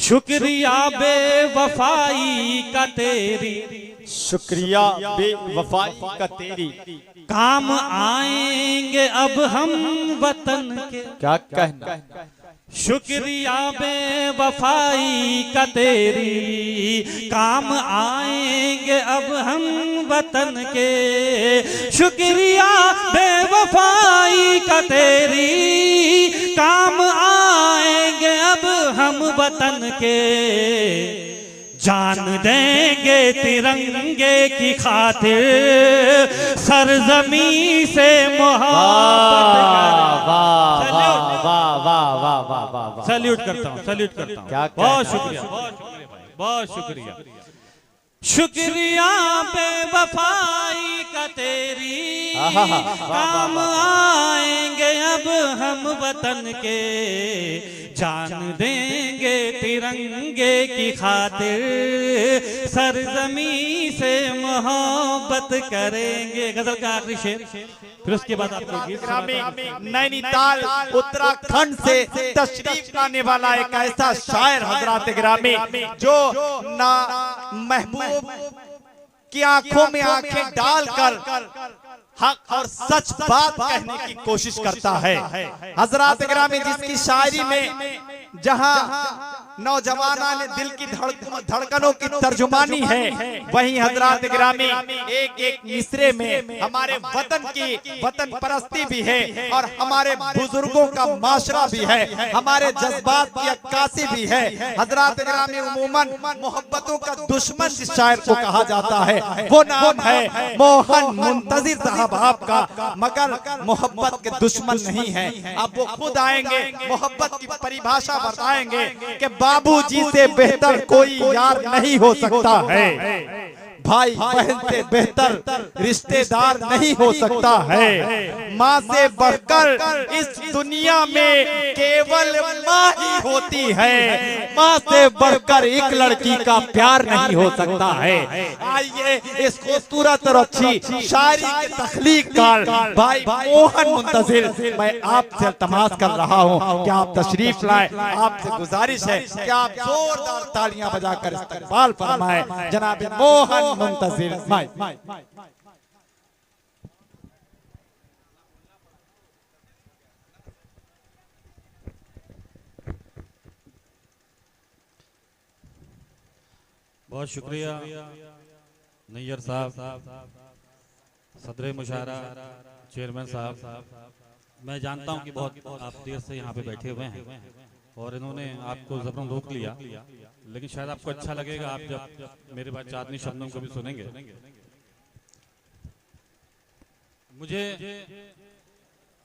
शुक्रिया बेवफाई का तेरी, शुक्रिया बेवफाई का तेरी, काम आएंगे अब हम वतन के। क्या कहना। शुक्रिया बेवफाई का तेरी, काम आएंगे अब हम वतन के। शुक्रिया बेवफाई का तेरी, काम आएंगे अब हम वतन के। जान देंगे तिरंगे की खातिर, सरजमी से मोहब्बत। सैल्यूट करता हूँ, सैल्यूट करता हूँ। बहुत शुक्रिया, बहुत शुक्रिया। शुक्रिया बेवफाई का तेरी, काम आएंगे अब हम वतन के। जान देंगे तिरंगे की खातिर, सरजमी से मोहब्बत करेंगे। गजल का आखिरी शेर, फिर उसके बाद आप नैनीताल उत्तराखंड से तशरीफ लाने वाला एक ऐसा शायर हजरात गिरामी, जो ना महबूब की आंखों में आंखें डालकर हक और सच बात कहने की कोशिश करता है। हजरात गिरामी, जिसकी शायरी में जहां नौजवाना ने दिल की धड़कनों की तर्जुमानी है, वहीं हजरात गिरामी एक एक मिसरे में हमारे वतन की वतन परस्ती भी है और हमारे बुजुर्गों का माशरा भी है, हमारे जज्बात की अक्कासी भी है। हजरात गिरामी, उमूमन मोहब्बतों का दुश्मन जिस शायर को कहा जाता है, वो नाम है मोहन मुंतजिर साहब आपका, मगर मोहब्बत के दुश्मन नहीं है। अब वो खुद आएंगे, मोहब्बत की परिभाषा बताएंगे कि बाबूजी से बेहतर कोई यार नहीं हो सकता है, भाई बहन से बेहतर रिश्तेदार नहीं हो सकता है, माँ से बढ़कर इस दुनिया में केवल माँ ही होती है, माँ से बढ़कर एक लड़की का प्यार नहीं हो सकता है। आइए इस खूबसूरत और अच्छी शायरी के तख्लीककार भाई मोहन मुंतजिर, मैं आपसे तमाश कर रहा हूँ कि आप तशरीफ लाए। आपसे गुजारिश है कि आप जोरदार तालियां बजाकर इस्तकबाल फरमाएं जनाब मोहन मुंतजिर। बहुत शुक्रिया नैयर साहब, सदर मुशारा, चेयरमैन साहब। मैं जानता हूं कि बहुत आप देर से यहाँ पे बैठे हुए हैं और इन्होंने आपको ज़बरन रोक लिया, लेकिन शायद आपको अच्छा लगेगा आप जब मेरे बाद चांदनी शब्दों को भी सुनेंगे। मुझे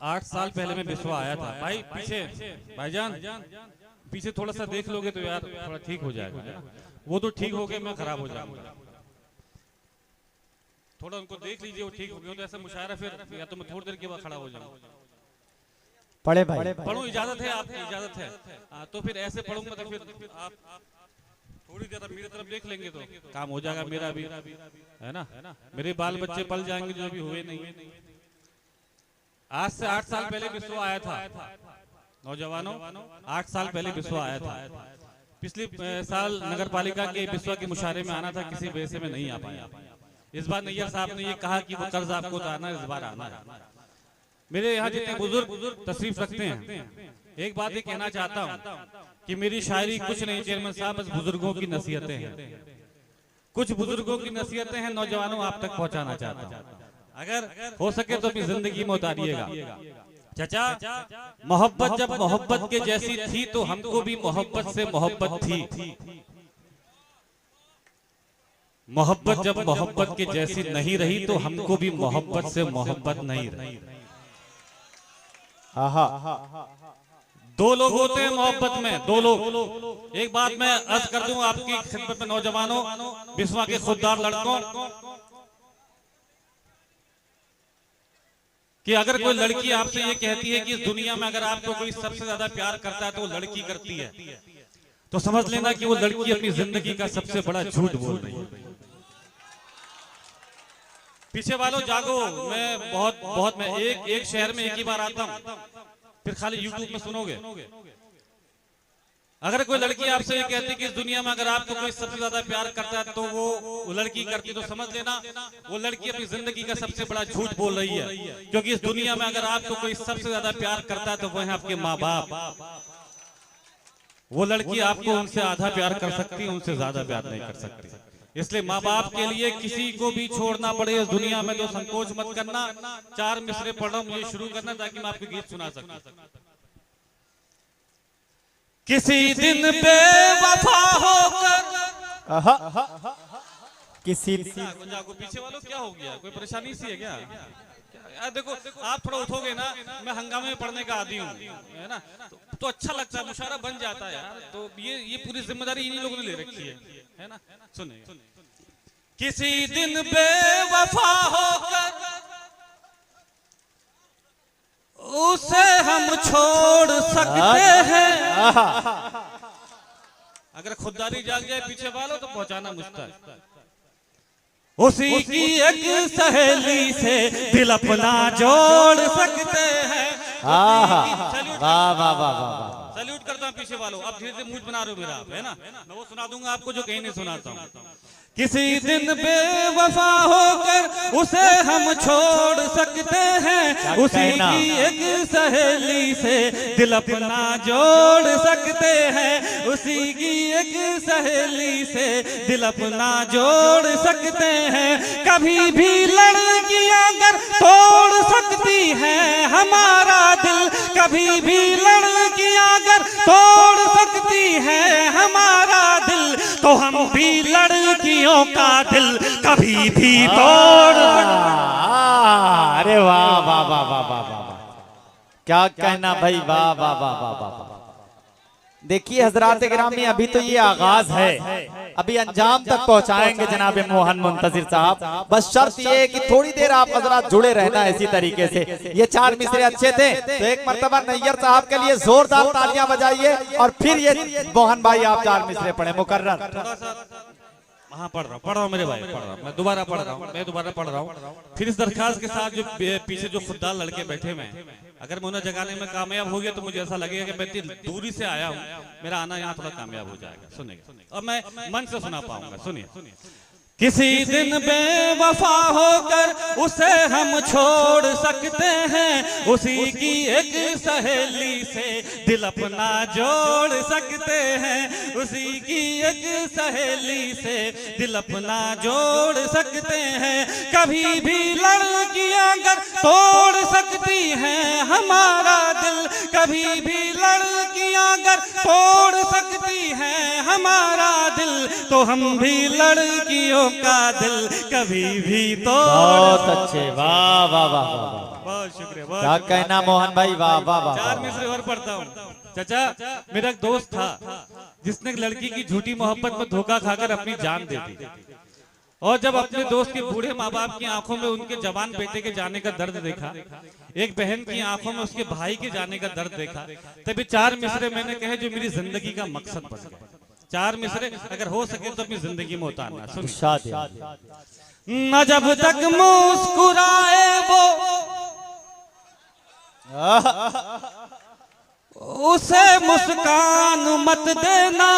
8 साल पहले मैं बिस्वा आया था। भाई पीछे, भाईजान पीछे थोड़ा सा देख लोगे तो यार थोड़ा ठीक हो जाएगा। वो तो ठीक हो गए, मैं खराब हो जाऊंगा। थोड़ा उनको देख लीजिए, वो ठीक हो गए तो ऐसा मुशायरा, फिर या तो मैं थोड़ी देर के बाद खड़ा हो जाऊंगा। पढ़े भाई, पढ़ो, इजाजत है, आपकी इजाजत है। तो फिर ऐसे पढ़ूंगा तो फिर आप थोड़ी देर मेरी तरफ देख लेंगे तो काम हो जाएगा मेरा भी, है ना। मेरे बाल बच्चे पल जाएंगे जो अभी हुए नहीं। आज से 8 साल पहले बिस्वा आया था। नौजवानों, 8 साल पहले बिस्वा आया था। पिछले साल नगर पालिका के बिस्वा के मुशारे में आना था, किसी वजह से मैं नहीं आ पाया। इस बार नैयर साहब ने ये कहा कि वो कर्ज आपको उतारना, इस बार आना है। मेरे यहाँ जितने बुजुर्ग तशरीफ रखते हैं, एक बात ये कहना चाहता हूँ कि मेरी शायरी कुछ नहीं चेयरमैन साहब, बस बुजुर्गों की नसीहतें हैं। कुछ बुजुर्गों की नसीहतें हैं नौजवानों आप तक पहुँचाना चाहता हूँ। अगर हो सके तो अपनी जिंदगी में उतारिएगा। चाचा, मोहब्बत जब मोहब्बत के जैसी थी तो हमको भी मोहब्बत से मोहब्बत थी। मोहब्बत जब मोहब्बत के जैसी नहीं रही तो हमको भी मोहब्बत से मोहब्बत नहीं रही। दो लोग होते हैं मोहब्बत में, दो लोग। एक बात मैं अर्ज कर दूं आपकी खिदमत में नौजवानों, बिस्वा के खुददार लड़कों, कि अगर कोई लड़की आपसे ये कहती है कि इस दुनिया में अगर आपको कोई सबसे ज्यादा प्यार करता है तो वो लड़की करती है, तो समझ लेना कि वो लड़की अपनी जिंदगी का सबसे बड़ा झूठ बोल रही है। पीछे वालों जागो। मैं बहुत मैं एक शहर में एक ही बार आता हूँ, फिर खाली यूट्यूब में सुनोगे। अगर कोई लड़की आपसे ये कहती कि इस दुनिया में अगर आपको कोई सबसे ज्यादा प्यार करता है तो वो लड़की करती, तो समझ लेना वो लड़की अपनी जिंदगी का सबसे बड़ा झूठ बोल रही है। क्योंकि इस दुनिया में अगर आपको कोई सबसे ज्यादा प्यार करता है तो वो है आपके माँ बाप। वो लड़की आपको उनसे आधा प्यार कर सकती है, उनसे ज्यादा प्यार नहीं कर सकती। इसलिए माँ बाप के लिए किसी को भी छोड़ना पड़े इस दुनिया में तो संकोच मत करना। 4 मिसरे पढ़ रहा हूं, मुझे शुरू करना ताकि मैं आपको गीत सुना सकूं। किसी दिन बेवफा होकर किसी को पीछे वालों क्या हो गया, कोई परेशानी सी है क्या? यार देखो आप थोड़ा उठोगे ना, मैं हंगामे में पढ़ने का आदी हूँ, है ना, तो अच्छा लगता है, मुशायरा बन जाता है यार। तो ये पूरी जिम्मेदारी इन्हीं लोगों ने ले रखी है ना। सुनिए, किसी दिन बेवफा होकर उसे हम छोड़ सकते हैं। अगर खुददारी जाग जाए पीछे वालों तो पहुंचाना मुश्किल। उसी की एक सहेली से दिल अपना जोड़ सकते हैं। सैल्यूट करता हूँ पीछे वालों। अब धीरे धीरे मूड बना रहे हो मेरा, है ना। मैं वो सुना दूंगा आपको जो कहीं नहीं सुनाता हूँ। किसी दिन बेवफा होकर उसे हम छोड़ सकते हैं। उसी की एक सहेली से दिल अपना जोड़ सकते हैं। उसी की एक सहेली से दिल अपना जोड़ सकते हैं। कभी भी लड़कियां अगर तोड़ सकती हैं हमारा दिल, कभी भी लड़कियां अगर तोड़ सकती हैं हमारा दिल, तो हम भी लड़कियों का दिल कभी भी तोड़। अरे वाह वाह वाह वाह वाह वाह, क्या कहना भाई, वाह वाह वाह वाह वाह। देखिए हजरात गिरामी, अभी तो ये आगाज है, अभी अंजाम तक पहुंचाएंगे जनाब मोहन मुंतजिर साहब। बस शर्त ये है कि थोड़ी देर आप हजरात जुड़े रहना इसी तरीके से। ये 4 मिसरे अच्छे थे तो एक मर्तबा नैयर साहब के लिए जोरदार तालियां बजाइए और फिर ये मोहन भाई आप 4 मिसरे पढ़े मुकर्रर। हाँ पढ़ रहा हूँ मेरे भाई, पढ़ रहा हूँ, मैं दोबारा पढ़ रहा हूँ। फिर इस दरखास्त के साथ जो पीछे जो खुददार लड़के बैठे हुए हैं, अगर मैं उन्हें जगाने में कामयाब हो गया तो मुझे ऐसा लगेगा कि मैं इतनी दूरी से आया हूँ, मेरा आना यहाँ थोड़ा कामयाब हो जाएगा। सुनिएगा, अब मैं मन से सुना पाऊंगा। सुनिए, किसी दिन बेवफा होकर उसे हम छोड़ सकते हैं। उसी की एक सहेली से दिल अपना जोड़ सकते हैं। उसी की एक सहेली से दिल अपना जोड़ सकते हैं। कभी भी लड़कियां अगर तोड़ सकती हैं हमारा दिल, कभी भी लड़कियां अगर तोड़ सकती हैं हमारा दिल, तो हम भी लड़कियों का दिल कभी भी तोड़। बहुत अच्छे, वाह वाह वाह वाह, बहुत शुक्रिया। क्या कहना मोहन भाई, वाह वाह वाह। 4 मिसरे और पढ़ता हूँ। चाचा, मेरा एक दोस्त था जिसने एक लड़की की झूठी मोहब्बत में धोखा खाकर अपनी जान दे दी। और जब अपने दोस्त के बूढ़े माँ बाप की आंखों में उनके जवान बेटे के जाने का दर्द देखा, एक बहन की आंखों में उसके भाई के जाने का दर्द देखा, तभी 4 मिसरे मैंने कहे जो मेरी जिंदगी का मकसद बन गया। 4 मिसरे अगर हो सके तो अपनी जिंदगी में उतारना। न जब तक मुस्कुराए वो उसे मुस्कान मत देना,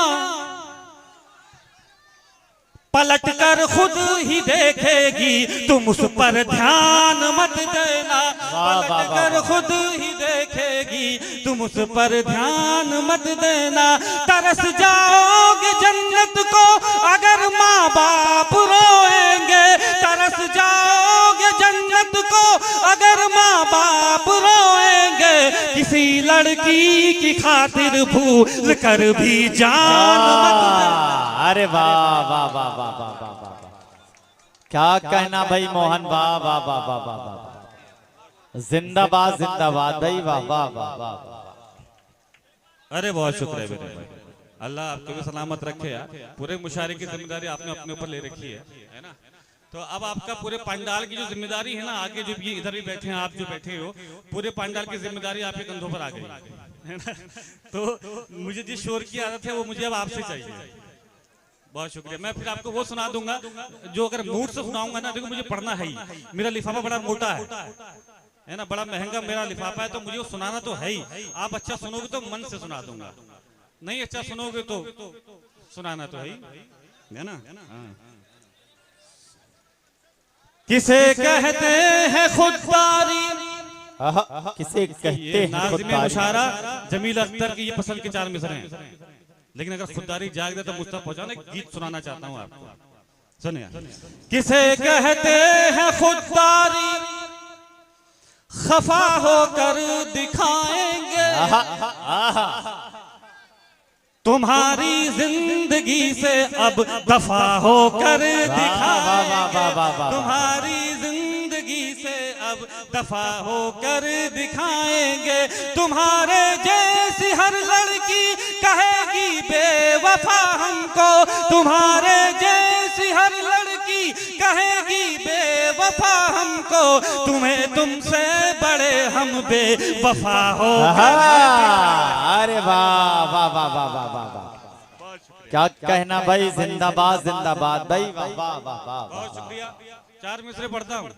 पलट कर खुद ही देखेगी तुम उस पर ध्यान मत देना। पलट कर खुद ही देखेगी तुम उस पर ध्यान मत देना। तरस जाओगे जन्नत को अगर माँ बाप रोएंगे, तरस जाओगे जन्नत को अगर माँ बाप रोएंगे। किसी लड़की की खातिर भूल कर भी जान मत देना। अरे वाह वाह वाह वाह वाह वाह, क्या कहना भाई मोहन, वाह वाह वाह वाह वाह वाह, जिंदाबाद जिंदाबाद भाई, वाह वाह वाह वाह। अरे बहुत शुक्रिया मेरे भाई, अल्लाह आपको भी सलामत रखे यार। पूरे मुशायरे की जिम्मेदारी आपने अपने ऊपर ले रखी है ना। तो अब आपका पूरे पंडाल की जो जिम्मेदारी है ना, आगे जो ये इधर भी बैठे हैं, आप जो बैठे हो, पूरे पंडाल की जिम्मेदारी आपके कंधों पर आ गई है ना। तो मुझे जिस शोर की आदत है वो मुझे अब आपसे चाहिए। बहुत शुक्रिया। मैं फिर आपको वो सुना दूंगा जो अगर मूड से सुनाऊंगा ना, देखो मुझे पढ़ना है ही, मेरा लिफाफा बड़ा मोटा है ना, बड़ा महंगा मेरा लिफाफा है, तो मुझे वो सुनाना तो है ही। आप अच्छा सुनोगे तो मन से सुना दूंगा। नहीं अच्छा सुनोगे तो सुनाना तो है ना। किसे कहते हैं खुददारी, किसे कहते हैं नाज़िम मुशारा जमील अख्तर की ये पसंद के 4 मिसरे हैं, लेकिन अगर खुददारी जाग दे तो मुझ तक पहुंचाओ ना, एक गीत सुनाना चाहता हूं आपको, सुनिए। किसे कहते हैं खुददारी, खफा होकर दिखाएंगे तुम्हारी जिंदगी से अब दफा होकर दिखाएंगे, तुम्हारी जिंदगी से अब दफा होकर दिखाएंगे। तुम्हारे जैसी हर लड़की कहेगी बेवफा हमको, तुम्हारे जैसी हर लड़की कहेगी बेवफा हमको, तुम्हें तुमसे बड़े हम बेवफा हो। अरे वाह वाह वाह वाह वाह वाह वाह, क्या कहना भाई, जिंदाबाद जिंदाबाद भाई, वाह वाह वाह वाह। बहुत शुक्रिया। 4 मिसरे पढ़ता हूँ,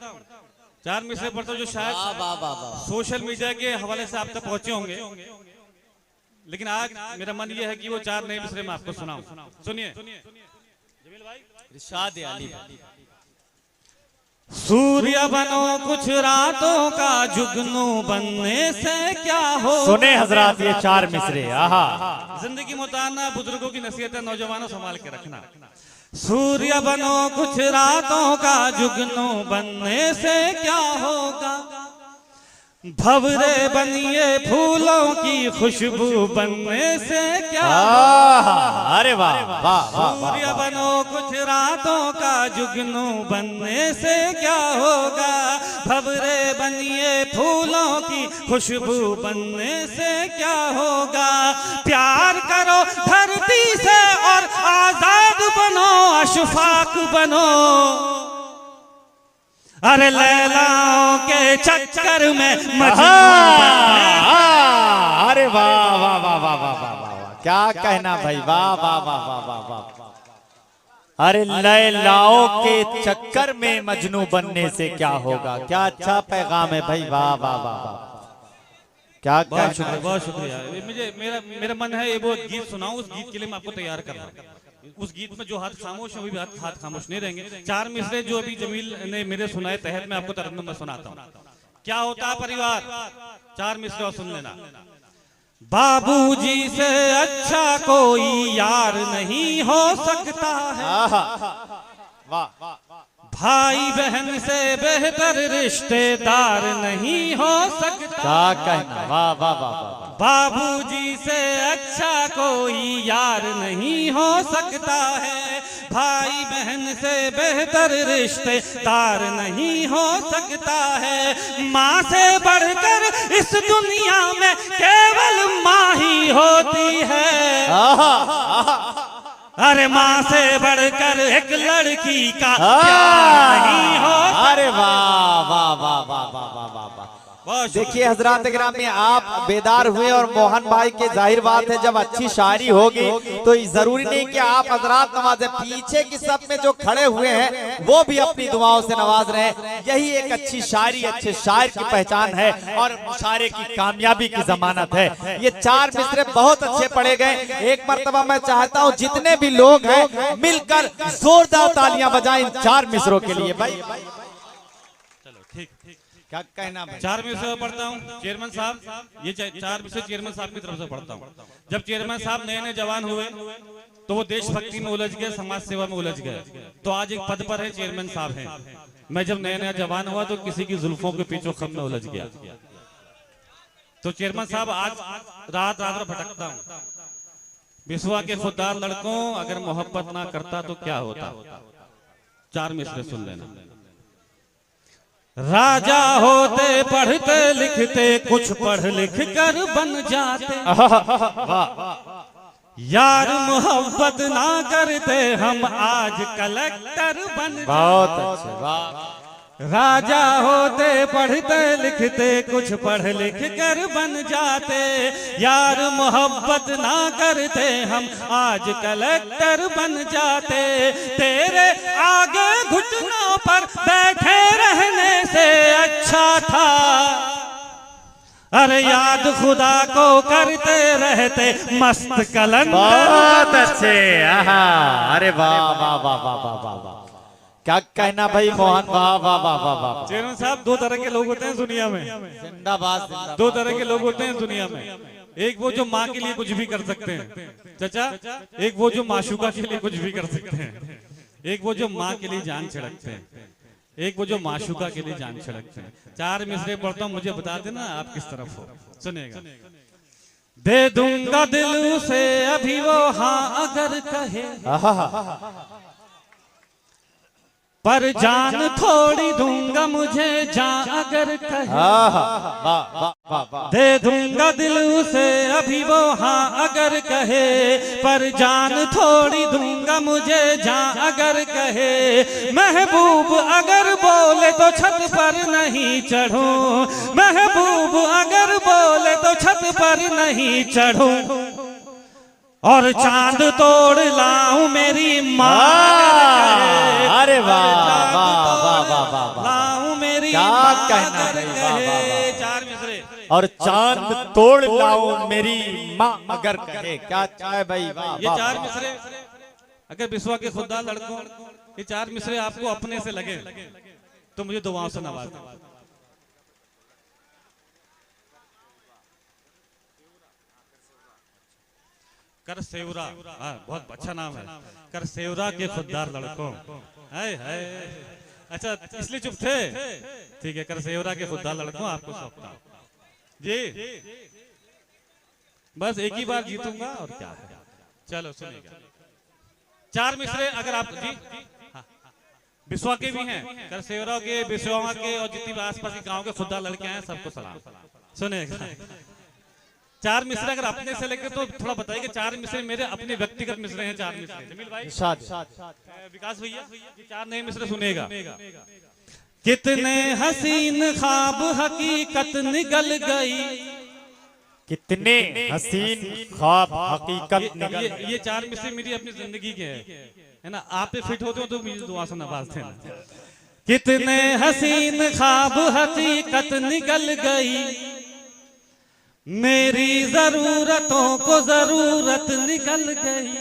4 मिसरे पढ़ता हूँ जो शायद सोशल मीडिया के हवाले से आप तक पहुंचे होंगे, लेकिन आज मेरा मन ये है कि वो 4 नए मिसरे मैं आपको सुनाऊं। सुनिए इरशाद अली। सूर्य बनो कुछ रातों का जुगनू बनने से क्या हो। सुने हजरात ये 4 मिसरे, आहा। जिंदगी मुताना, बुजुर्गों की नसीहतें नौजवानों संभाल के रखना। सूर्य बनो कुछ रातों का जुगनू बनने से क्या होगा, भंवरे बनिए फूलों की खुशबू बनने से क्या होगा। अरे वाह वाह वाह। सूर्य बनो कुछ रातों का जुगनू बनने से क्या होगा, भंवरे बनिए फूलों की खुशबू बनने से क्या होगा। प्यार करो धरती से और आजाद बनो, अशफाक बनो, अरे लैलाओं के चक्कर में अरे वाह वाह वाह वाह वाह वाह, क्या कहना भाई, वाह वाह वाह वाह वाह वाह। अरे लैलाओं के चक्कर में मजनू बनने से क्या होगा, क्या अच्छा पैगाम है भाई, वाह वाह वाह वाह, क्या बहुत शुक्रिया, बहुत शुक्रिया। मुझे मेरा मन है ये वो गीत सुनाऊं, उस गीत के लिए मैं आपको तैयार कर रहा हूं। उस गीत में जो हाथ खामोश है वो भी हाथ खामोश नहीं रहेंगे। 4 मिसरे जो अभी जमील ने मेरे सुनाए तहत मैं आपको तरन्नुम में सुनाता हूँ। क्या होता है परिवार, 4 मिसरे और सुन लेना। बाबूजी से अच्छा कोई यार नहीं हो सकता है, भाई बहन से बेहतर रिश्तेदार नहीं हो सकता। क्या कहना, वाह वाह वाह वाह। बाबूजी से अच्छा कोई यार नहीं हो सकता है, भाई बहन से बेहतर रिश्तेदार नहीं हो सकता है। माँ से बढ़कर इस दुनिया में केवल माँ ही होती है, अरे माँ से बढ़कर एक लड़की का प्यार नहीं हो। अरे वाह वाह वाह वाह वाह वाह वाह वाह। देखिए हजरात ग्राम में आप बेदार हुए और मोहन भाई के जाहिर बात है जब अच्छी शायरी होगी तो जरूरी नहीं कि आप हजरात नवाजे, पीछे की सब में जो खड़े हुए हैं वो भी अपनी दुआओं से नवाज रहे। यही एक अच्छी शायरी, अच्छे शायर की पहचान है और मुशायरे की कामयाबी की जमानत है। ये 4 मिसरे बहुत अच्छे पढ़े गए। एक मर्तबा मैं चाहता हूँ जितने भी लोग हैं मिलकर जोरदार तालियां बजाएं इन 4 मिसरों के लिए भाई। चलो ठीक, क्या कहना भाई। 4 मिसरे पढ़ता हूँ चेयरमैन साहब, ये 4 मिसरे चेयरमैन साहब की तरफ से पढ़ता हूँ। जब चेयरमैन साहब नए नए जवान हुए तो वो देशभक्ति में उलझ गए, समाज सेवा में उलझ गए, तो आज एक पद पर है, चेयरमैन साहब हैं। मैं जब नया नया जवान हुआ तो किसी की जुल्फों के पीछे खम में उलझ गया, तो चेयरमैन साहब आज रात रात भटकता हूँ। बिस्वा के खुददार लड़कों, अगर मोहब्बत ना करता तो क्या होता। 4 मिसरे सुन लेना। राजा होते पढ़ते लिखते, कुछ पढ़ लिख कर बन जाते, यार मोहब्बत ना करते हम आज कलेक्टर बन जाते। बहुत अच्छे, वाह। राजा होते पढ़ते लिखते, कुछ पढ़ लिख कर बन जाते, यार मोहब्बत ना करते हम आज कलेक्टर बन जाते। तेरे आगे घुटनों पर बैठे रहने से अच्छा था अरे याद खुदा को करते रहते मस्त कलंदर। बहुत अच्छे। अरे वाह वाह वाह वाह वाह वाह वाह, क्या कहना भाई मोहन, वाह वाह वाह वाह वाह। चेयरमैन साहब, दो तरह के लोग होते हैं दुनिया में, जिंदाबाद जिंदाबाद। दो तरह के लोग होते हैं दुनिया में। एक वो जो माँ के लिए कुछ भी कर सकते हैं चाचा, एक वो जो माशूका के लिए कुछ भी कर सकते हैं, एक वो जो माँ के लिए जान छिड़कते हैं, एक वो जो माशूका के लिए जान छिड़कते हैं। चार मिसरे पढ़ता हूँ, मुझे बता देना आप किस तरफ हो। सुनेगा। दे दूंगा दिल से अभी वो हाँ अगर कहे, पर जान थोड़ी दूंगा मुझे जान अगर कहे। दे दूंगा दिल से अभी वो हाँ अगर कहे, पर जान थोड़ी दूंगा मुझे जान अगर कहे। महबूब अगर बोले तो छत पर नहीं चढ़ूं, महबूब अगर बोले तो छत पर नहीं चढ़ूं, और चांद तोड़ लाऊं मेरी माँ। अरे वाह वाह वाह वाह वाह, लाऊं मेरी क्या माँ कहना अगर है, वाह, वाह, वाह, कहे। वाह। चार मिसरे। और चांद तोड़ लाऊं मेरी माँ अगर कहे। क्या चाहे भाई, वाह ये वाह, चार वाह। मिसरे अगर बिस्वा के खुदा लड़कों, ये चार मिसरे आपको अपने से लगे तो मुझे दुआओं से नवाजना। कर सेवरा, हाँ बहुत अच्छा नाम है। कर सेवरा के खुददार लड़कों, हाय हाय। अच्छा इसलिए चुप थे, ठीक है। कर सेवरा के खुददार लड़कों आपको सौंपता हूं जी। बस एक ही बार जीतूंगा और क्या है। चलो सुनिएगा। चार मिसरे अगर आप जी, हाँ, बिस्वा के भी हैं, कर सेवरा के, बिस्वा के, और जितनी भी आसपास के गांव के खुददार लड़के हैं सबको सलाम। सुनिएगा। चार मिसरे अगर अपने से लेके तो थोड़ा बताइए कि चार मिसरे मेरे अपने व्यक्तिगत मिसरे हैं। चार मिसरे जमील भाई, विकास भैया, ये चार नए मिसरे सुनेगा। कितने हसीन ख्वाब हकीकत निकल गई, कितने हसीन ख्वाब हकीकत निकल। ये चार मिसरे मेरी अपनी जिंदगी के है ना। आप पे फिट होते हो तो मुझे दुआ से नवाजते हैं। कितने हसीन ख्वाब हकीकत निकल गई, मेरी जरूरतों को जरूरत निकल गई।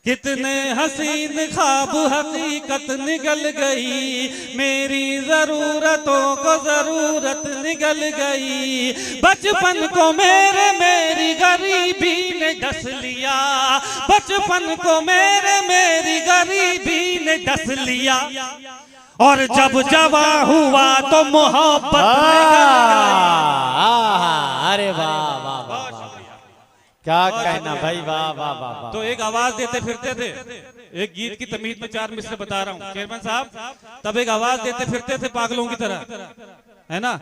कितने हसीन ख्वाब हकीकत निकल गई, मेरी जरूरतों को जरूरत निकल गई। बचपन को मेरी गरीबी ने डस लिया, बचपन को मेरी गरीबी ने डस लिया, और जब जवा हुआ तो मोहब्बत निकल गई। अरे वाह वाह वाह, क्या कहना भाई, वाह वाह वाह। तो एक आवाज देते फिरते थे, एक गीत की तमीज में चार मिसरे बता रहा हूँ चेयरमैन साहब। तब एक आवाज देते फिरते थे पागलों की तरह, है ना।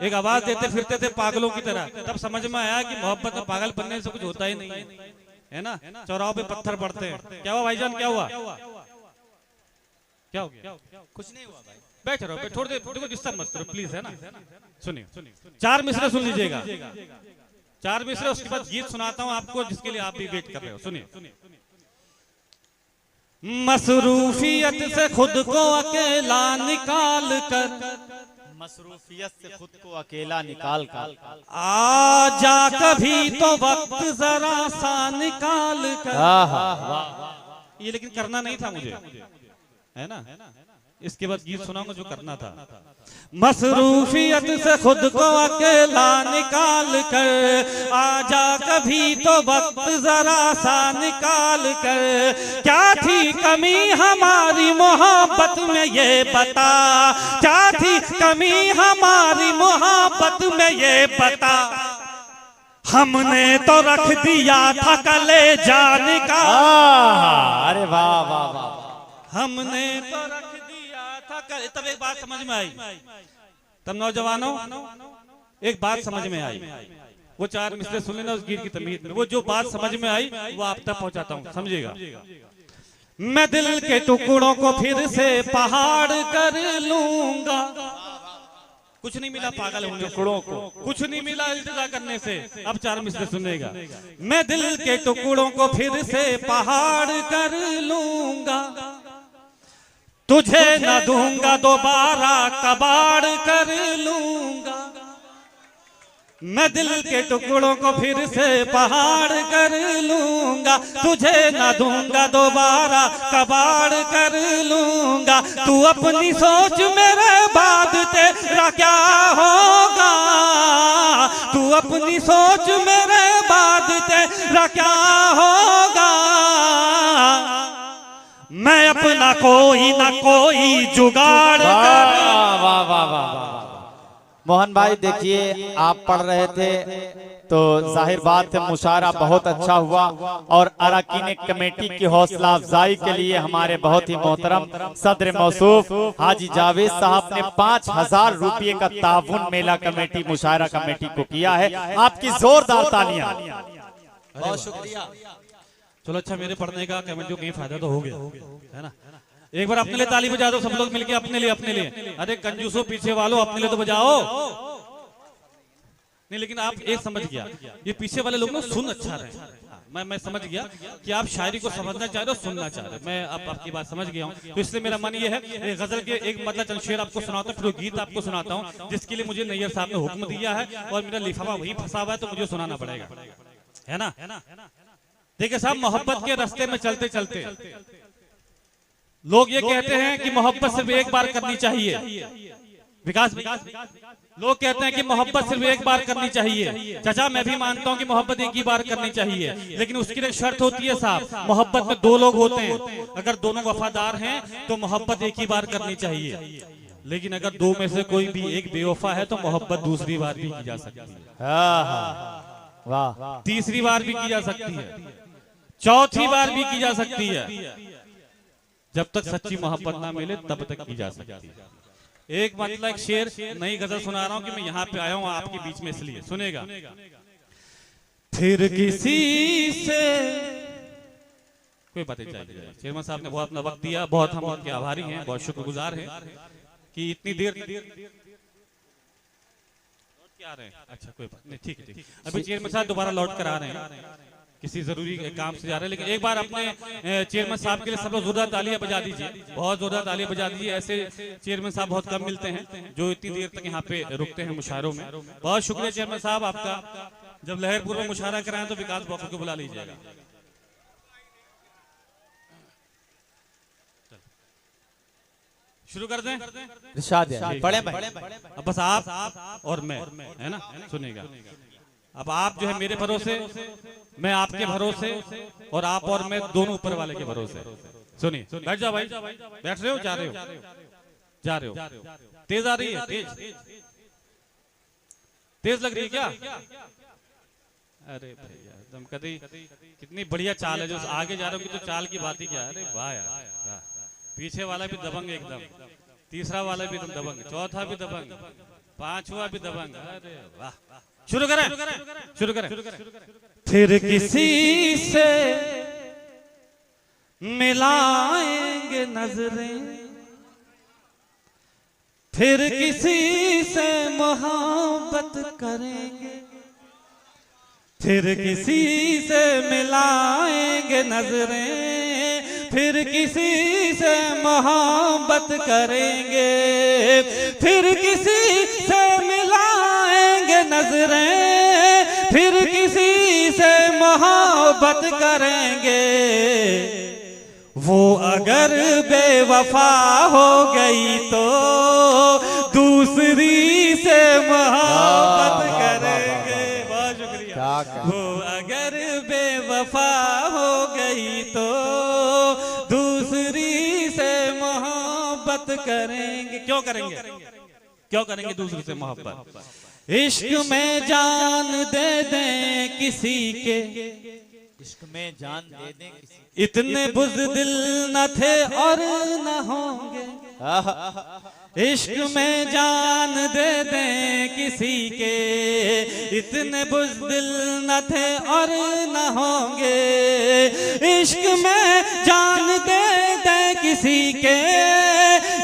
एक आवाज देते फिरते थे पागलों की तरह। तब समझ में आया कि मोहब्बत में पागल बनने से कुछ होता ही नहीं है ना। चौराहों पे पत्थर पड़ते हैं। क्या हुआ भाईजान, क्या हुआ, क्या हो गया? कुछ नहीं हुआ भाई, बैठ रहो, थोड़ी देर देखो, डिस्टर्ब मत करो प्लीज, है ना। सुनिए, चार मिसरे सुन लीजिएगा। चार मिसरे, उसके बाद गीत सुनाता हूं आपको जिसके लिए आप भी वेट कर रहे हो। सुनिए। मसरूफियत से खुद को अकेला निकाल कर, मसरूफियत से खुद को अकेला निकाल कर, आजा कभी तो वक्त जरा सा निकाल कर। ये लेकिन करना नहीं था मुझे, है ना। इसके बाद गीत सुनाऊंगा जो करना था। मसरूफियत से खुद को अकेला निकाल कर, आजा कभी तो वक्त जरा सा निकाल कर। क्या थी कमी हमारी मोहब्बत में ये बता, क्या थी कमी हमारी मोहब्बत में ये बता। हमने तो रख दिया था कलेजा निकाल। अरे वाह वाह वाह, हमने तो रख दिया था तब एक बात समझ में आई। तब नौजवानों एक बात समझ में आई। वो चार मिसरे सुन लेना उस गीत की तमीज में। वो जो बात समझ में आई वो आप तक पहुंचाता हूं, समझिएगा। मैं दिल के टुकड़ों को फिर से पहाड़ कर लूंगा। कुछ नहीं मिला पागल होने टुकड़ों को, कुछ नहीं मिला इल्तिजा करने से। अब चार मिसरे सुनेगा। मैं दिल के टुकड़ों को फिर से पहाड़ कर लूंगा, तुझे न दूंगा दोबारा कबाड़ कर लूंगा। मैं दिल के टुकड़ों को फिर से पहाड़ कर लूंगा, तुझे ना दूंगा दोबारा कबाड़ कर लूंगा। तू अपनी सोच मेरे बाद तेरा क्या होगा, तू अपनी सोच मेरे बाद तेरा क्या होगा। मैं अपना कोई ना कोई जुगाड़ कर। वाह वाह वाह। मोहन भाई देखिए आप पढ़ रहे थे तो जाहिर बात है मुशायरा बहुत अच्छा हुआ और अरकान कमेटी की हौसला अफजाई के लिए हमारे बहुत ही मोहतरम सदर मौसूफ हाजी जावेद साहब ने 5000 रुपये का ताउन मेला कमेटी मुशायरा कमेटी को किया है। आपकी जोरदार तालियां। बहुत शुक्रिया। चलो अच्छा, मेरे पढ़ने का कमेटी को कहीं फायदा तो हो गया है ना। एक बार अपने लिए ताली बजा दो सब लोग मिलके, अपने लिए अपने लिए। अरे कंजूसो पीछे वालों अपने लिए तो बजाओ। नहीं लेकिन आप एक समझ गया, ये पीछे वाले लोग ना सुन अच्छा रहे हैं। मैं समझ गया कि आप शायरी को समझना चाह रहे हो, सुनना चाह रहे हो। मैं अब आपकी बात समझ गया हूँ, तो इसलिए मेरा मन ये है एक गजल के एक मतलब चंद शेर आपको सुनाता हूँ, फिर गीत आपको सुनाता हूँ जिसके लिए मुझे नैयर साहब ने हुक्म दिया है और मेरा लिफाफा वही फंसा हुआ है तो मुझे सुनाना पड़ेगा, है ना। देखिए साहब, मोहब्बत के रास्ते में चलते चलते लोग ये कहते हैं कि मोहब्बत सिर्फ एक बार करनी चाहिए। विकास लोग कहते हैं कि मोहब्बत सिर्फ एक बार करनी चाहिए। चाचा मैं भी मानता हूं कि मोहब्बत एक ही बार करनी चाहिए, लेकिन उसकी एक शर्त होती है साहब, मोहब्बत में दो लोग होते हैं। अगर दोनों वफादार हैं तो मोहब्बत एक ही बार करनी चाहिए, लेकिन अगर दो में से कोई भी एक बेवफा है तो मोहब्बत दूसरी बार भी की जा सकती है, वाह, तीसरी बार भी की जा सकती है, चौथी बार भी की जा सकती है। जब तक सच्ची मोहब्बत ना मिले तब तक की जा सकती है। एक मतलब एक शेर नई गजल सुना रहा हूं कि मैं यहाँ पे आया हूँ आपके बीच में, इसलिए सुनेगा। फिर किसी से कोई बातें चाहिए। चेयरमैन साहब ने बहुत अपना वक्त दिया, बहुत हम उनके आभारी हैं, बहुत शुक्रगुजार हैं कि इतनी देर क्या रहे हैं। अच्छा कोई बात नहीं, ठीक है। अभी चेयरमैन साहब दोबारा लौट कर आ रहे हैं, किसी जरूरी काम से जा रहे हैं, लेकिन एक बार अपने चेयरमैन साहब के लिए सब लोग जोरदार तालियां बजा दीजिए, बहुत जोरदार तालियां बजा दीजिए। ऐसे चेयरमैन साहब बहुत कम मिलते हैं जो इतनी देर तक यहाँ पे रुकते हैं मुशायरों में। बहुत शुक्रिया चेयरमैन साहब आपका। जब लहरपुर में मुशायरा कराएं तो विकास बापू को बुला लीजिएगा। शुरू कर दें, अब बस आप और मैं, है ना, सुनिएगा। अब आप जो है मेरे भरोसे, मैं आपके भरोसे, और आप और मैं दोनों ऊपर वाले के भरोसे। सुनिए, बैठ जाओ भाई, बैठ रहे हो, जा रहे हो, जा रहे हो, तेज आ रही है, तेज लग रही है क्या? अरे भैया तुम कभी कितनी बढ़िया चाल है, जो आगे जा रहे हो तो चाल की बात ही क्या है। अरे वाह यार, पीछे वाला भी दबंग एकदम, तीसरा वाला भी दबंग, चौथा भी दबंग, पांचवा भी दबंग। अरे वाह, शुरू करें, शुरू करें। फिर किसी से मिलाएंगे नजरें, फिर किसी से मोहब्बत करेंगे, फिर किसी से मिलाएंगे नजरें, फिर किसी से मोहब्बत करेंगे, फिर किसी से मिलाएंगे नजरें, फिर किसी से मोहब्बत करेंगे। वो अगर बेवफा हो गई तो दूसरी से मोहब्बत करेंगे। बहुत शुक्रिया। वो अगर बेवफा हो गई तो दूसरी से मोहब्बत करेंगे। क्यों करेंगे, क्यों करेंगे दूसरी से मोहब्बत? इश्क में जान दे दें किसी के, इश्क में जान दे दें किसी, इतने बुज़दिल न थे और न होंगे। इश्क में जान दे दें किसी के, इतने बुज़दिल न थे और न होंगे। इश्क में जान दे दें किसी के,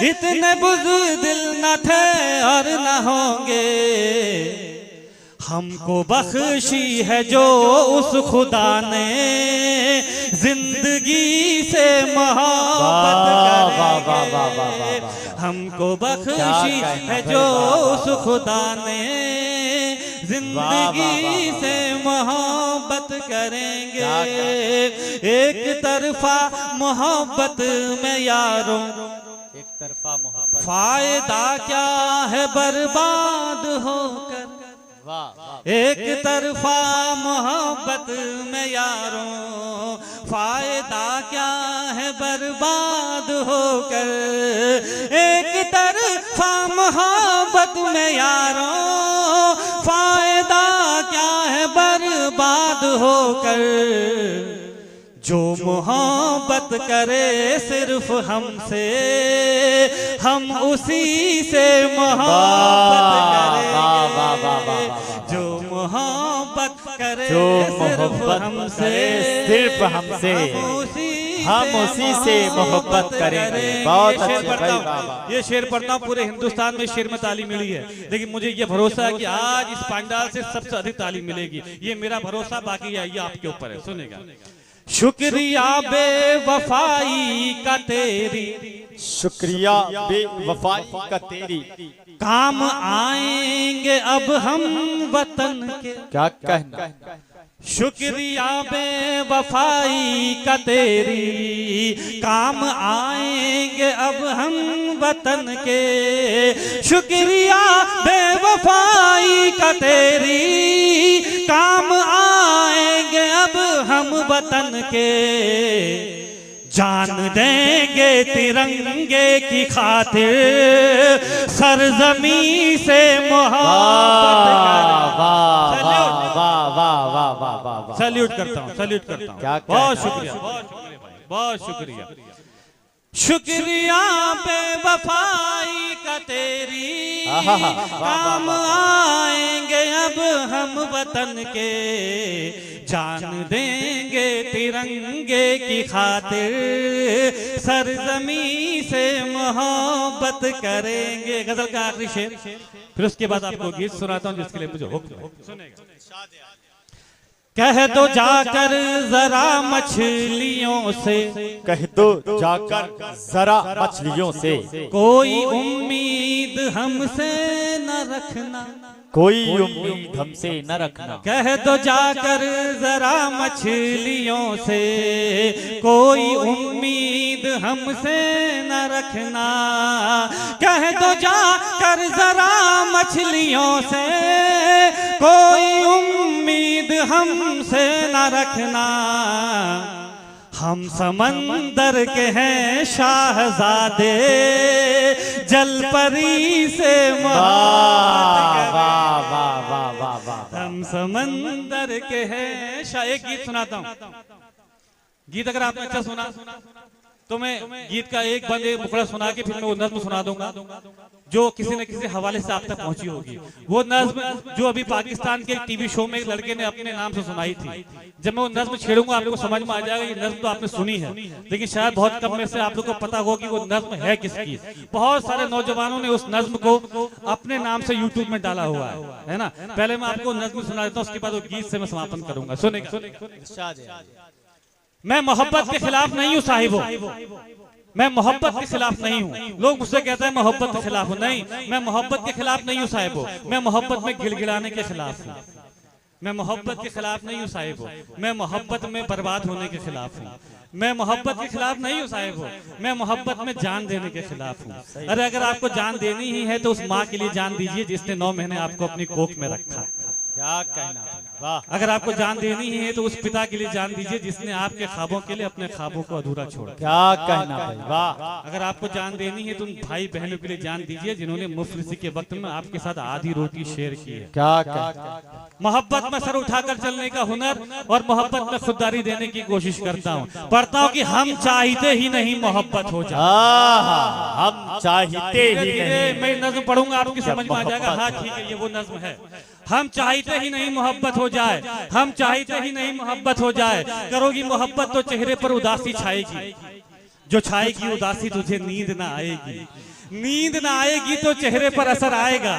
इतने बुज़दिल न थे और न होंगे। हमको बख्शी है जो उस खुदा ने जिंदगी से मोहब्बत करेंगे। हमको बख्शी है जो उस खुदा ने जिंदगी से मोहब्बत करेंगे, एक तरफा मोहब्बत में यारों, एक तरफा मोहब्बत, फायदा क्या है बर्बाद होकर, एक तरफा मोहब्बत में यारों, फायदा क्या है बर्बाद होकर, एक तरफा मोहब्बत में यारों, फायदा क्या है बर्बाद होकर, जो मोहब्बत करे सिर्फ हमसे, हम उसी से मोहब्बत करेंगे, जो मोहब्बत करे सिर्फ हमसे, हम उसी से मोहब्बत करेंगे। बहुत अच्छे भाई, ये शेर पढ़ता हूँ, पूरे हिंदुस्तान में शेर में तालीम मिली है, लेकिन मुझे ये भरोसा है कि आज इस पंडाल से सबसे अधिक तालीम मिलेगी, ये मेरा भरोसा, बाकी ये आपके ऊपर है। सुनेगा। शुक्रिया बेवफाई का तेरी, शुक्रिया बेवफाई का तेरी, काम आएंगे अब हम वतन के। क्या कहना, शुक्रिया बेवफाई का तेरी, काम आएंगे अब हम वतन के, शुक्रिया बेवफाई का तेरी, काम आएंगे अब हम वतन के, जान देंगे तिरंगे की खातिर, सरजमी से मोहब्बत करेंगे। सैल्यूट करता हूँ, सैल्यूट करता हूँ, बहुत शुक्रिया, बहुत शुक्रिया। शुक्रिया बेवफाई का तेरी, काम आएंगे अब हम वतन के, जान देंगे तिरंगे की खातिर, सरजमी से मोहब्बत करेंगे। गजल का आखिरी शेर, फिर उसके बाद आपको गीत सुनाता हूँ जिसके लिए मुझे हुक्म सुनेगा। कह दो जाकर जरा मछलियों से, कह दो जाकर जरा मछलियों से, कोई उम्मीद हमसे न रखना, कोई उम्मीद हमसे न रखना। कह दो जाकर जरा मछलियों से, कोई उम्मीद हमसे न रखना, कह दो जाकर जरा मछलियों से, कोई उम्मीद हमसे न रखना, हम समंदर के हैं शाहजादे, जलपरी से मोहब्बत करें, हम समंदर के हैं शाह। एक गीत सुनाता हूँ, गीत अगर आपने अच्छा सुना तो मैं गीत का एक बंद एक मुखड़ा सुना के फिर मैं वो नज्म सुना दूंगा जो किसी न किसी हवाले से आप तक पहुंची होगी। वो नज्म जो अभी पाकिस्तान के टीवी शो में एक लड़के ने अपने नाम से सुनाई थी। जब मैं वो नज्म छेड़ूंगा आपको समझ में आ जाएगा ये नज्म तो आपने सुनी है, लेकिन शायद बहुत कम में से आप लोग को पता हो कि वो नज्म है किसकी। बहुत सारे नौजवानों ने उस नज्म को अपने नाम से यूट्यूब में डाला हुआ है ना। पहले मैं आपको नज्म सुना देता हूँ, उसके बाद वो गीत से मैं समापन करूंगा। सुनेगा। मैं मोहब्बत के खिलाफ नहीं हूँ साहिबो, मैं मोहब्बत के खिलाफ नहीं हूँ। लोग मुझसे कहते हैं मोहब्बत के खिलाफ हूँ, नहीं, मैं मोहब्बत के खिलाफ नहीं हूँ साहिबो, मैं मोहब्बत में गिड़गिड़ाने के खिलाफ हूँ। मैं मोहब्बत के खिलाफ नहीं हूँ साहिबो, मैं मोहब्बत में बर्बाद होने के खिलाफ हूँ। मैं मोहब्बत के खिलाफ नहीं हूँ साहिबो, मैं मोहब्बत में जान देने के खिलाफ हूँ। अरे अगर आपको जान देनी ही है तो उस माँ के लिए जान दीजिए जिसने 9 महीने आपको अपनी कोख में रखा। क्या कहना, वाह। अगर आपको जान देनी ही है तो उस पिता के लिए जान दीजिए जिसने आपके ख्वाबों के लिए अपने ख्वाबों को अधूरा छोड़ा। क्या कहना भाई, वाह। अगर आपको जान देनी है तो उन भाई बहनों के लिए जान दीजिए जिन्होंने मुफलिसी के वक्त में आपके साथ आधी रोटी शेयर की है। क्या कहना। मोहब्बत में सर उठाकर चलने का हुनर और मोहब्बत में खुददारी देने की कोशिश करता हूँ। पढ़ता हूँ कि हम चाहते ही नहीं मोहब्बत हो जाए। हम चाहते ही नहीं। मैं नज्म पढ़ूंगा आपकी समझ में आ जाएगा। हाँ ठीक है, ये वो नज्म है। हम चाहते ही नहीं मोहब्बत हो जाए, हम चाहते ही नहीं मोहब्बत हो जाए। करोगी मोहब्बत तो चेहरे पर उदासी छाएगी, जो छाएगी उदासी तुझे नींद ना आएगी। नींद ना आएगी तो चेहरे पर असर आएगा,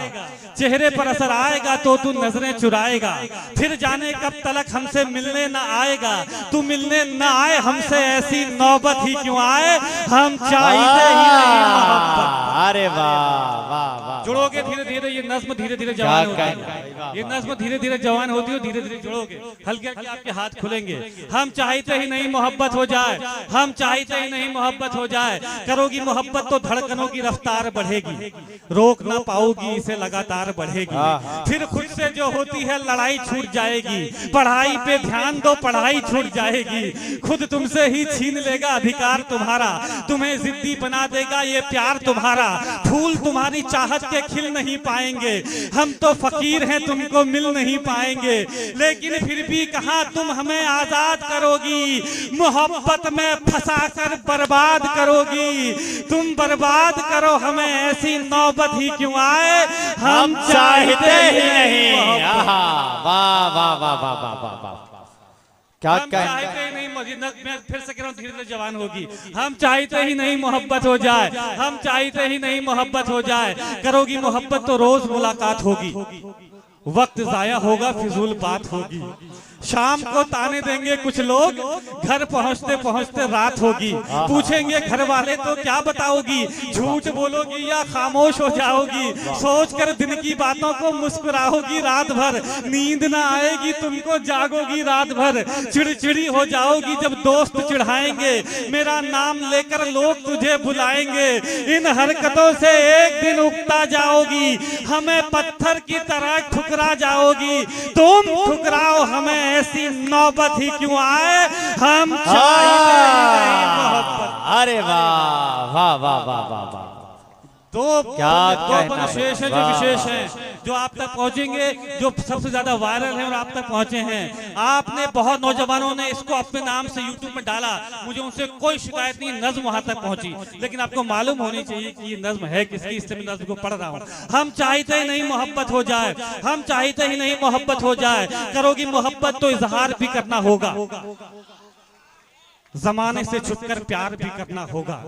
चेहरे पर असर आएगा तो तू नजरें चुराएगा। फिर जाने कब तलक हमसे मिलने ना आएगा, तू मिलने ना आए हमसे ऐसी नौबत ही क्यों आए। हम चाहते ही नहीं मोहब्बत। अरे वाह वाह वाह। जुड़ोगे धीरे धीरे, ये नज्म धीरे धीरे जवान होती है, ये नज्म धीरे धीरे जवान होती है, धीरे धीरे जुड़ोगे, हल्के हल्के आपके हाथ खुलेंगे। हम चाहते ही नहीं मोहब्बत हो जाए, हम चाहते ही नहीं मोहब्बत हो जाए, करोगी मोहब्बत तो धड़कनों की रफ्तार बढ़ेगी, रोक ना पाओगी इसे लगातार बढ़ेगी, फिर खुद से जो होती है लड़ाई छूट जाएगी, पढ़ाई पे ध्यान दो पढ़ाई छूट जाएगी, खुद तुमसे ही छीन लेगा अधिकार तुम्हारा, तुम्हें जिद्दी बना देगा ये प्यार तुम्हारा, फूल तुम्हारी चाहत के खिल नहीं पाएंगे, हम तो फकीर हैं तुमको मिल नहीं पाएंगे, लेकिन फिर भी कहां तुम हमें आजाद करोगी, मोहब्बत में फंसाकर बर्बाद करोगी, तुम बर्बाद करो हमें ऐसी नौबत ही क्यों आए, हम चाहते ही नहीं। वाह वाह वाह वाह वाह वाह वाह, क्या चाहते ही नहीं, मैं फिर से कह रहा हूं धीरे धीरे जवान होगी, हम चाहते ही नहीं मोहब्बत हो जाए, हम चाहते ही नहीं मोहब्बत हो जाए, करोगी मोहब्बत तो रोज मुलाकात होगी, वक्त जाया होगा फिजूल बात होगी, शाम को ताने देंगे कुछ लोग, घर पहुंचते पहुंचते रात होगी, पूछेंगे घर वाले तो क्या बताओगी, झूठ बोलोगी या खामोश हो जाओगी, सोचकर दिन की बातों को मुस्कुराओगी रात भर, नींद ना आएगी तुमको जागोगी रात भर, चिड़चिड़ी हो जाओगी जब दोस्त चिढ़ाएंगे, मेरा नाम लेकर लोग तुझे बुलाएंगे, इन हरकतों से एक दिन उगता जाओगी, हमें पत्थर की तरह ठुकरा जाओगी, तुम ठुकराओ हमें ऐसी नौबत ही क्यों आए, हम चाहते नहीं मोहब्बत। अरे वाह वाह वाह वाह वाह वाह, दो विशेष है जो विशेष है, जो आप तक पहुंचेंगे, जो सबसे ज्यादा वायरल है और आप तक पहुंचे हैं, आपने बहुत नौजवानों ने इसको अपने नाम से यूट्यूब में डाला, मुझे उनसे कोई शिकायत नहीं, नज्म वहां तक पहुंची, लेकिन आपको मालूम होनी चाहिए कि ये नज्म है किसकी, इससे मैं नज्म को पढ़ रहा हूँ। हम चाहते ही नहीं मोहब्बत हो जाए, हम चाहते ही नहीं मोहब्बत हो जाए, करोगी मोहब्बत तो इजहार भी करना होगा, जमाने से छुपकर प्यार भी करना होगा,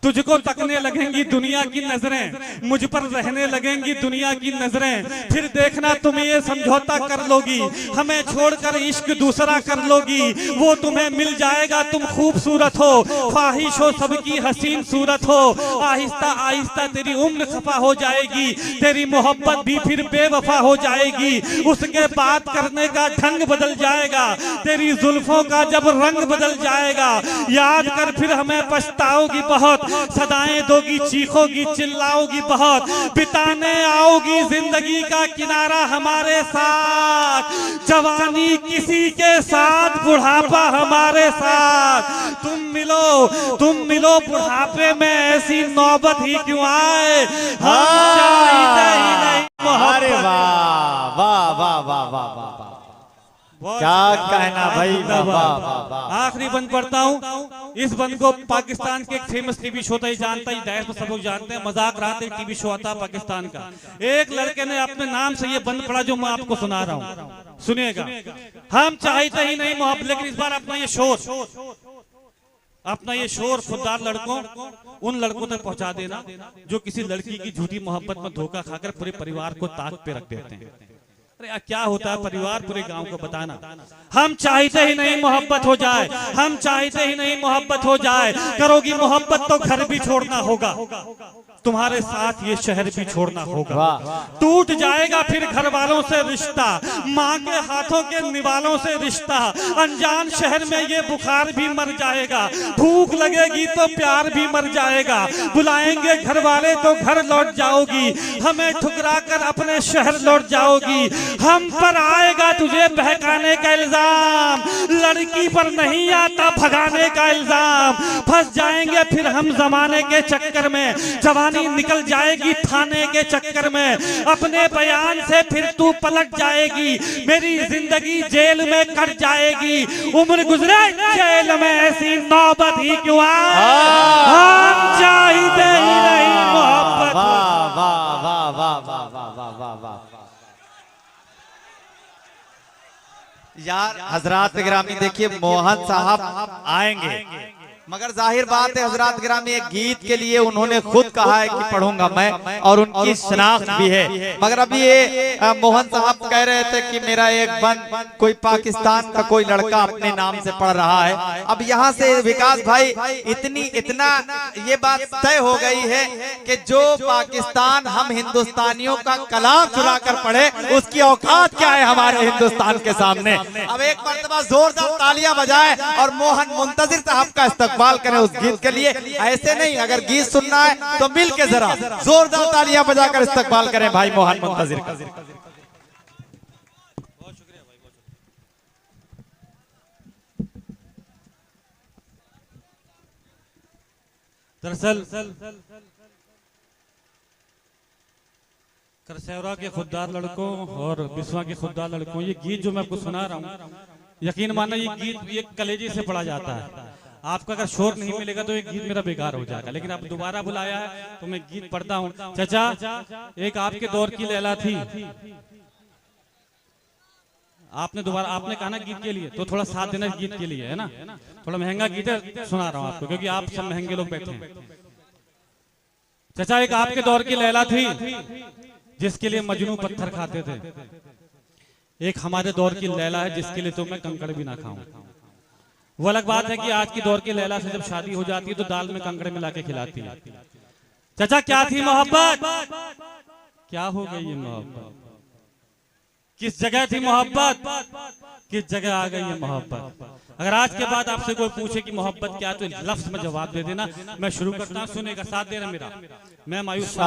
तुझको तकने लगेंगी दुनिया की नजरें, मुझ पर रहने लगेंगी दुनिया की नजरें, फिर देखना तुम ये समझौता कर लोगी, हमें छोड़कर इश्क दूसरा कर लोगी, वो तुम्हें मिल जाएगा तुम खूबसूरत हो, ख्वाहिश हो सबकी हसीन सूरत हो, आहिस्ता आहिस्ता तेरी उम्र खफा हो जाएगी, तेरी मोहब्बत भी फिर बेवफा हो जाएगी, उसके बात करने का ढंग बदल जाएगा, तेरी जुल्फों का जब रंग बदल जाएगा, याद कर फिर हमें पछताओगी बहुत, सदाएं दोगी चीखोगी चिल्लाओगी बहुत, बिताने आओगी जिंदगी का किनारा हमारे साथ, जवानी किसी के साथ बुढ़ापा हमारे साथ, तुम मिलो बुढ़ापे में ऐसी नौबत ही क्यों आए, हम चाहते ही नहीं मोहब्बत। अरे वाह वाह वाह वाह वाह वाह, क्या कहना भाई। आखिरी बंद पढ़ता हूँ, इस बंद को पाकिस्तान के एक फेमस टीवी शो था, जानता ही डायस में सब लोग जानते हैं, मजाक रात एक टीवी शो आता पाकिस्तान का, एक लड़के ने अपने नाम से ये बंद पढ़ा जो मैं आपको सुना रहा हूँ, सुनिएगा। हम चाहते ही नहीं मोहब्बत, लेकिन इस बार अपना ये शोर खुददार लड़कों, उन लड़कों तक पहुंचा देना जो किसी लड़की की झूठी मोहब्बत में धोखा खाकर पूरे परिवार को ताक पे रख देते हैं। अरे क्या होता है परिवार पूरे गांव को बताना, हम चाहते ही नहीं मोहब्बत हो जाए, हम चाहते ही नहीं मोहब्बत हो जाए, करोगी मोहब्बत तो घर भी छोड़ना होगा, तुम्हारे साथ ये शहर भी छोड़ना होगा, टूट जाएगा फिर घर वालों से रिश्ता, माँ के हाथों के निवालों से रिश्ता, अनजान शहर में ये बुखार भी मर जाएगा, भूख लगेगी तो प्यार भी मर जाएगा, बुलाएंगे घर वाले तो घर लौट जाओगी, हमें ठुकरा कर अपने शहर लौट जाओगी, हम पर आएगा तुझे बहकाने का इल्जाम, लड़की पर नहीं आता भगाने का इल्जाम, फंस जाएंगे फिर हम जमाने के चक्कर में, जवानी निकल जाएगी थाने के चक्कर में, अपने बयान से फिर तू पलट जाएगी, मेरी जिंदगी जेल में कट जाएगी, उम्र गुजरे जेल में ऐसी नौबत ही क्यों आए, हम चाहते ही नहीं मोहब्बत। वाह वाह वाह वाह वाह वाह वाह वाह, यार हजरात गिरामी देखिए मोहन साहब आएंगे, मगर जाहिर बात है हजरात गिरामी, एक गीत के लिए उन्होंने खुद कहा है कि पढ़ूंगा मैं, और उनकी शनाख्त भी है। मगर अभी ये मोहन साहब कह रहे थे कि मेरा एक बंद कोई पाकिस्तान का कोई लड़का अपने नाम से पढ़ रहा है। अब यहाँ से विकास भाई इतना ये बात तय हो गई है कि जो पाकिस्तान हम हिंदुस्तानियों का कलाम चुरा कर पढ़े, उसकी औकात क्या है हमारे हिंदुस्तान के सामने। अब एक मर्तबा जोरदार तालियां बजाएं और मोहन मुंतजिर साहब का इस्तकबाल करें उस गीत के लिए। ऐसे नहीं, अगर गीत सुनना है तो मिल के जरा जोरदार तालियां बजाकर इस्तकबाल करें भाई मोहन मुंतजिर का। बहुत शुक्रिया भाई, बहुत शुक्रिया। दरअसल करसेवरा के खुददार लड़कों और बिस्वा के खुददार लड़कों, ये गीत जो मैं आपको सुना रहा हूँ, यकीन मानना ये गीत ये कलेजे से पढ़ा जाता है। आपका अगर शोर नहीं मिलेगा तो ये गीत मेरा बेकार हो जाएगा, लेकिन आप दोबारा बुलाया है तो मैं गीत पढ़ता हूँ। चाचा, एक आपके दौर की लैला थी, आपने कहा ना गीत के लिए, तो थोड़ा साथ देना गीत के लिए, है ना। थोड़ा महंगा गीत है, सुना रहा हूँ आपको, क्योंकि आप सब महंगे लोग बैठे हैं। चाचा, एक आपके दौर की लैला थी जिसके लिए मजनू पत्थर खाते थे। एक हमारे दौर की लैला है जिसके लिए तो मैं कंकड़ भी ना खाऊं। वो अलग बात है कि आज की दौर की लैला से जब शादी हो जाती है तो दाल में कंकड़ मिला के खिलाती है। चाचा, क्या थी मोहब्बत, क्या हो गई ये मोहब्बत, किस जगह थी मोहब्बत, किस जगह आ गई ये मोहब्बत। अगर आज के बाद आपसे कोई पूछे कि मोहब्बत क्या, तो लफ्ज में जवाब दे देना। मैं शुरू करता हूँ, सुनेगा, साथ देना मेरा, मैं मायूस।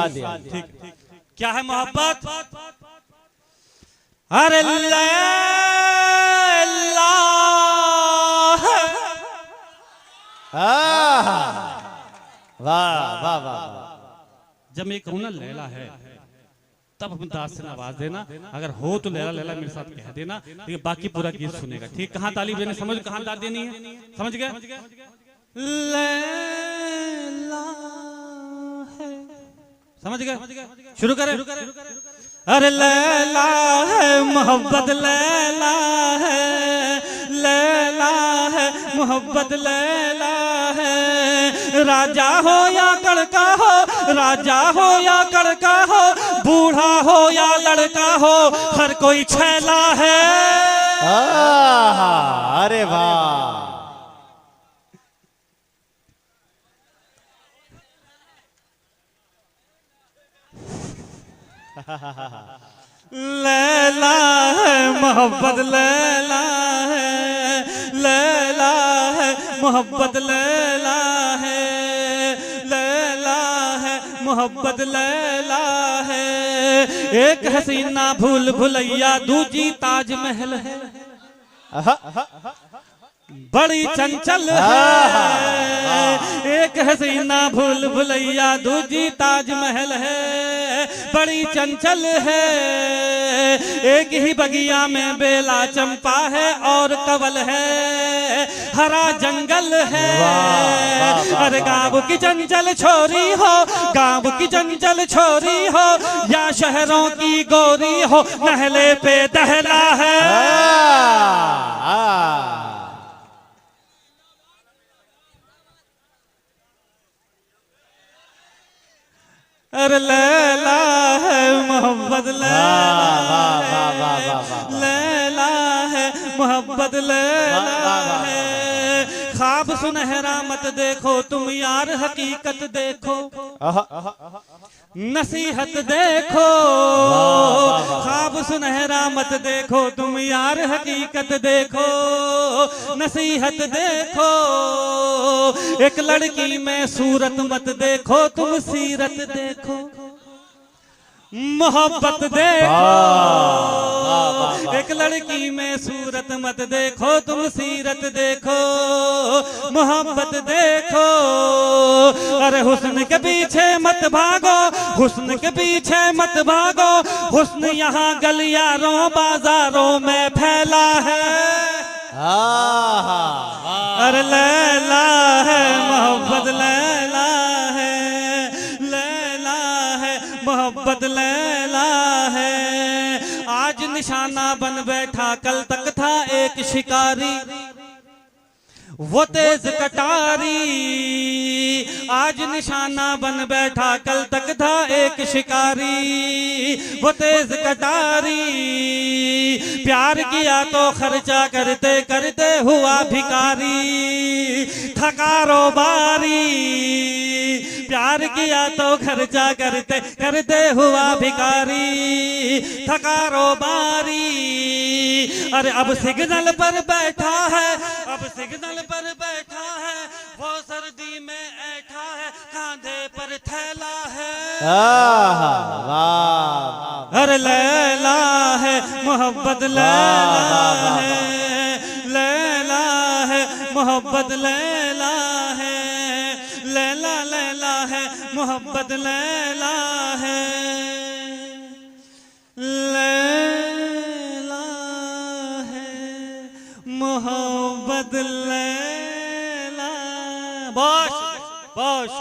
ठीक, क्या है मोहब्बत? अरे जब मैं कहूँ ना लैला है, तब हम दाद से नवाज देना। अगर हो तो लैला लैला मेरे साथ कह देना, लेकिन बाकी पूरा गीत सुनेगा। ठीक, कहाँ ताली देनी, समझ कहाँ दाद देनी है, समझ गए? लैला है, समझ गए? शुरू करें। अरे लैला है मोहब्बत, लैला है, लैला है मोहब्बत, लैला है। राजा हो या कड़का हो, राजा हो या कड़का हो, बूढ़ा हो या लड़का हो, हर कोई छैला है। अरे वाह, लैला है मोहब्बत, लैला है, लैला है मोहब्बत, लैला है, लैला है मोहब्बत, लैला है। एक हसीना भूल भुलैया, दूजी ताजमहल है, बड़ी चंचल है। एक हसीना भूल भुलैया, दूजी ताजमहल है, बड़ी चंचल है। एक ही बगिया में बेला चंपा है और कवल है, हरा जंगल है। अरे गाँव की चंचल छोरी हो, गाँव की चंचल छोरी हो, या शहरों की गोरी हो, नहले पे दहला है। अरे लैला है मोहब्बत, लैला है, लैला है मोहब्बत, लैला है। ख्वाब सुनहरा मत देखो तुम यार, हकीकत देखो, नसीहत देखो। ख्वाब सुनहरा मत देखो तुम यार, हकीकत देखो, नसीहत देखो। एक लड़की में सूरत मत देखो तुम, सीरत देखो, मोहब्बत देखो। एक लड़की में सूरत मत देखो तुम, सीरत देखो, मोहब्बत देखो। अरे हुस्न के पीछे मत भागो, हुस्न के पीछे मत भागो, हुस्न यहाँ गलियारों बाजारों में फैला है। अरे लैला है मोहब्बत, लैला है, लैला है मोहब्बत, लैला है। आज निशाना बन बैठा, कल तक था एक शिकारी, वो तेज कटारी आज निशाना बन बैठा, कल तक था एक शिकारी। वो तेज कटारी प्यार किया तो खर्चा करते करते हुआ भिखारी। था कारोबारी प्यार किया तो खर्चा करते करते हुआ भिखारी। था कारोबारी अरे अब सिग्नल पर बैठा है, अब सिग्नल पर बैठा है, वो सर्दी में ऐठा है, कांधे पर थैला है। अरे लैला है मोहब्बत, लैला है, लैला है मोहब्बत, लैला है, लैला लैला है मोहब्बत, लैला है, लैला है मोहब्बत, लैला। बस बस